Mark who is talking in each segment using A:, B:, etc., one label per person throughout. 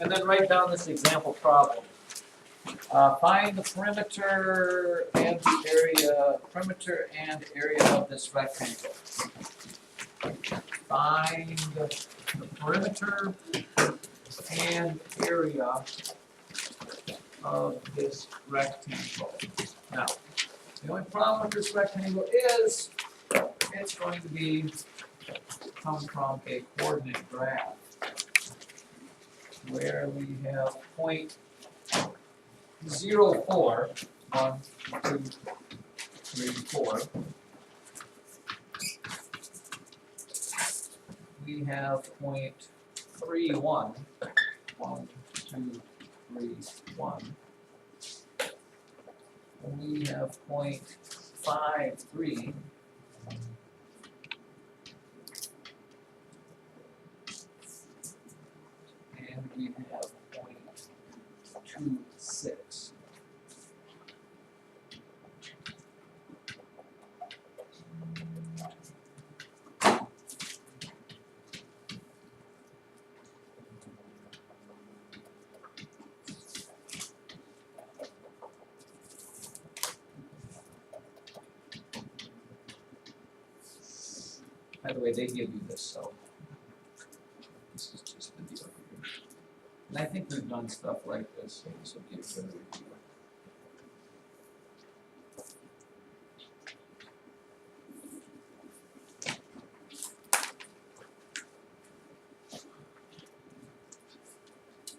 A: and then write down this example problem. Find the perimeter and area of this rectangle. Find the perimeter and area of this rectangle. Now, the only problem with this rectangle is it's going to come from a coordinate graph where we have point 0, 4, 1, 2, 3, 4. We have point 3, 1, 1, 2, 3, 1. And we have point 5, 3. And we have point 2, 6. By the way, they give you this, so this is just the deal here. And I think we've done stuff like this, so this will give you a review.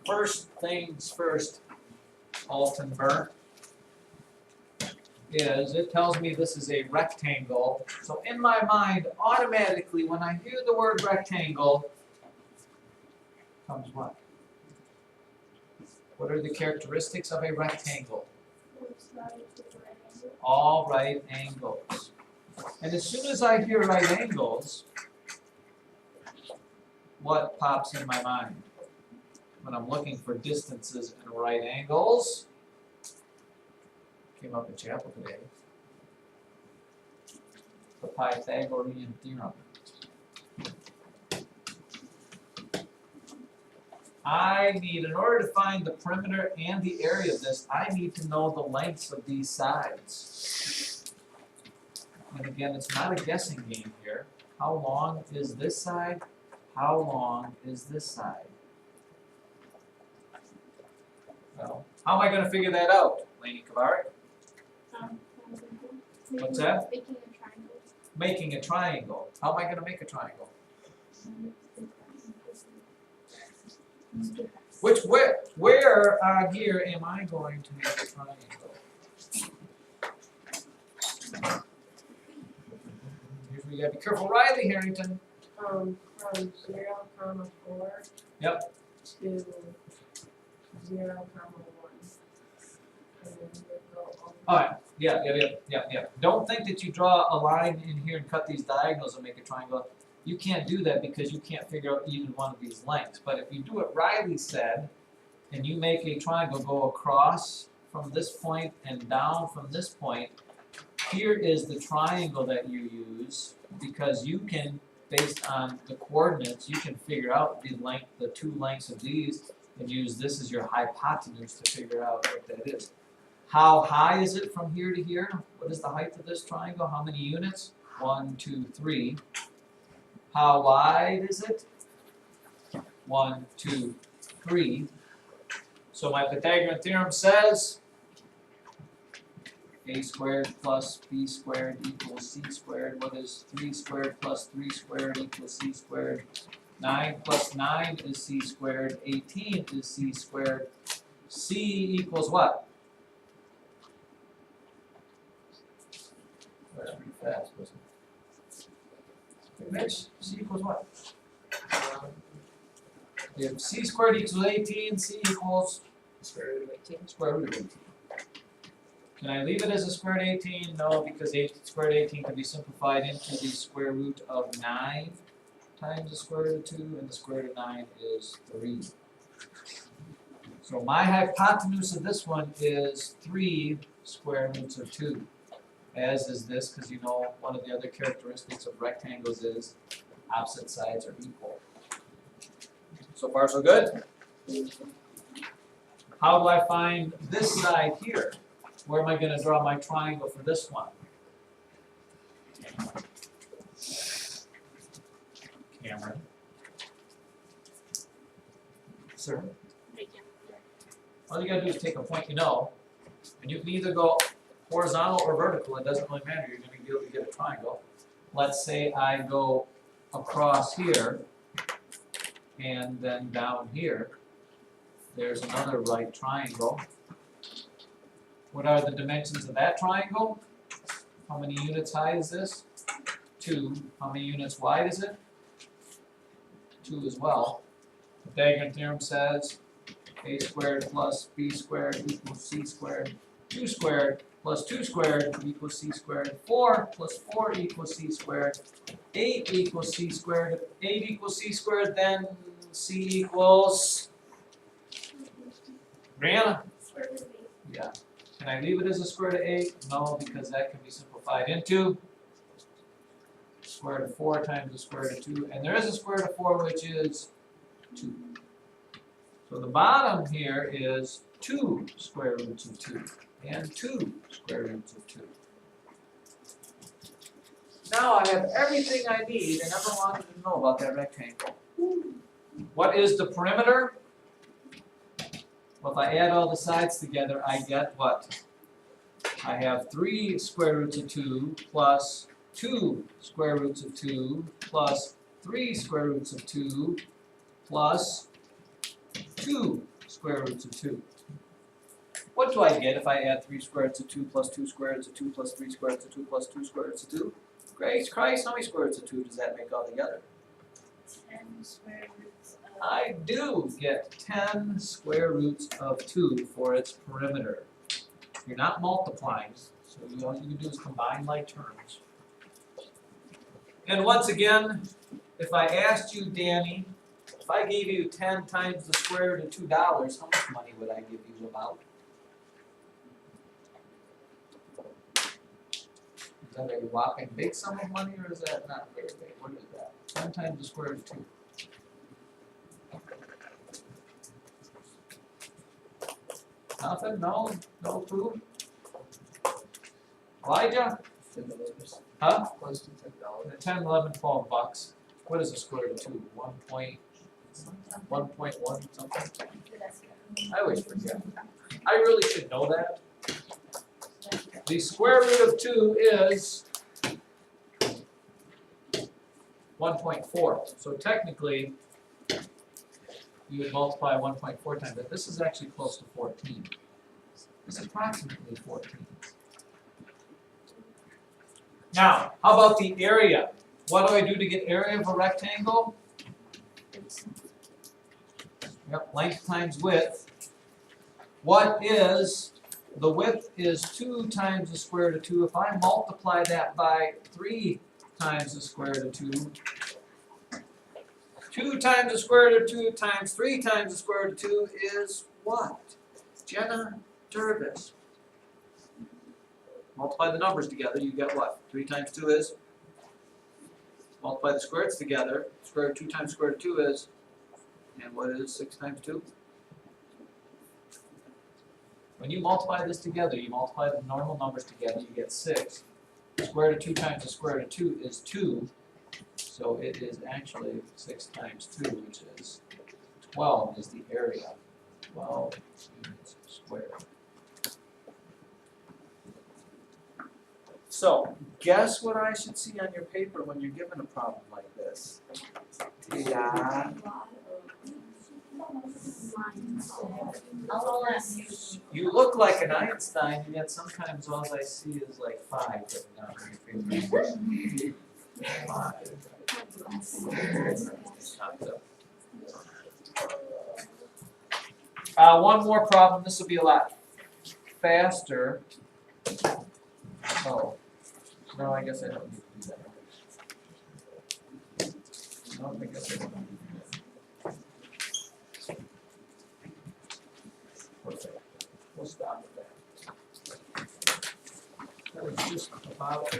A: First things first, Altenberg, is it tells me this is a rectangle. So in my mind, automatically, when I hear the word rectangle, comes what? What are the characteristics of a rectangle? All right angles. And as soon as I hear right angles, what pops in my mind? When I'm looking for distances and right angles, came up in chapel today, the Pythagorean theorem. I need, in order to find the perimeter and the area of this, I need to know the lengths of these sides. And again, it's not a guessing game here. How long is this side? How long is this side? Well, how am I going to figure that out, Lainey Kavarik? What's that?
B: Making a triangle.
A: Making a triangle. How am I going to make a triangle? Where here am I going to make a triangle? Here's where you gotta be careful. Riley Harrington.
C: From 0, 4.
A: Yep.
C: To 0, 1. And then we go over.
A: Alright. Yeah. Don't think that you draw a line in here and cut these diagonals and make a triangle. You can't do that because you can't figure out either one of these lengths. But if you do what Riley said, and you make a triangle go across from this point and down from this point, here is the triangle that you use, because you can, based on the coordinates, you can figure out the length, the two lengths of these, and use this as your hypotenuse to figure out what that is. How high is it from here to here? What is the height of this triangle? How many units? 1, 2, 3. How wide is it? 1, 2, 3. So my Pythagorean theorem says a squared plus b squared equals c squared. What is 3 squared plus 3 squared equals c squared? 9 plus 9 is c squared. 18 is c squared. C equals what? That's pretty fast, wasn't it? Okay, Mitch, c equals what? If c squared equals 18, c equals
D: Square root of 18.
A: square root of 18. Can I leave it as a square root of 18? No, because square root of 18 can be simplified into the square root of 9 times the square root of 2, and the square root of 9 is 3. So my hypotenuse of this one is 3 square roots of 2, as is this, because you know one of the other characteristics of rectangles is opposite sides are equal. So far so good? How do I find this side here? Where am I gonna draw my triangle for this one? Cameron? Sir? All you gotta do is take a point you know, and you can either go horizontal or vertical, it doesn't really matter, you're gonna be able to get a triangle. Let's say I go across here, and then down here, there's another right triangle. What are the dimensions of that triangle? How many units high is this? 2. How many units wide is it? 2 as well. The Pythagorean theorem says a squared plus b squared equals c squared. 2 squared plus 2 squared equals c squared. 4 plus 4 equals c squared. 8 equals c squared. If 8 equals c squared, then c equals... Brianna? Yeah. Can I leave it as a square root of 8? No, because that can be simplified into square root of 4 times the square root of 2. And there is a square root of 4, which is 2. So the bottom here is 2 square roots of 2 and 2 square roots of 2. Now I have everything I need and ever wanted to know about that rectangle. What is the perimeter? Well, if I add all the sides together, I get what? I have 3 square roots of 2 plus 2 square roots of 2 plus 3 square roots of 2 plus 2 square roots of 2. What do I get if I add 3 square roots of 2 plus 2 square roots of 2 plus 3 square roots of 2 plus 2 square roots of 2? Grace Christ, how many square roots of 2 does that make altogether?
C: 10 square roots of...
A: I do get 10 square roots of 2 for its perimeter. You're not multiplying, so all you can do is combine like terms. And once again, if I asked you, Danny, if I gave you 10 times the square root of $2, how much money would I give you about? Is that a whopping big sum of money, or is that not very big? What is that? 10 times the square root of 2. Nothing? No? No clue? Elijah? Huh?
B: Close to $10.
A: 10, 11, 12 bucks. What is the square root of 2? 1.1 something? I always forget. I really should know that. The square root of 2 is 1.4. So technically, you would multiply 1.4 times that. This is actually close to 14. It's approximately 14. Now, how about the area? What do I do to get area of a rectangle? Yep, length times width. What is, the width is 2 times the square root of 2. If I multiply that by 3 times the square root of 2, 2 times the square root of 2 times 3 times the square root of 2 is what? Jenna Jervis. Multiply the numbers together, you get what? 3 times 2 is? Multiply the square roots together, square root of 2 times square root of 2 is? And what is 6 times 2? When you multiply this together, you multiply the normal numbers together, you get 6. Square root of 2 times the square root of 2 is 2. So it is actually 6 times 2, which is 12 is the area. 12 units squared. So, guess what I should see on your paper when you're given a problem like this? Yeah. You look like an Einstein, and yet sometimes all I see is like 5 written down on your paper. 5. One more problem. This will be a lot faster. Oh, no, I guess I don't need to do that. No, I guess I don't need to do that. Perfect. We'll stop with that. That was just about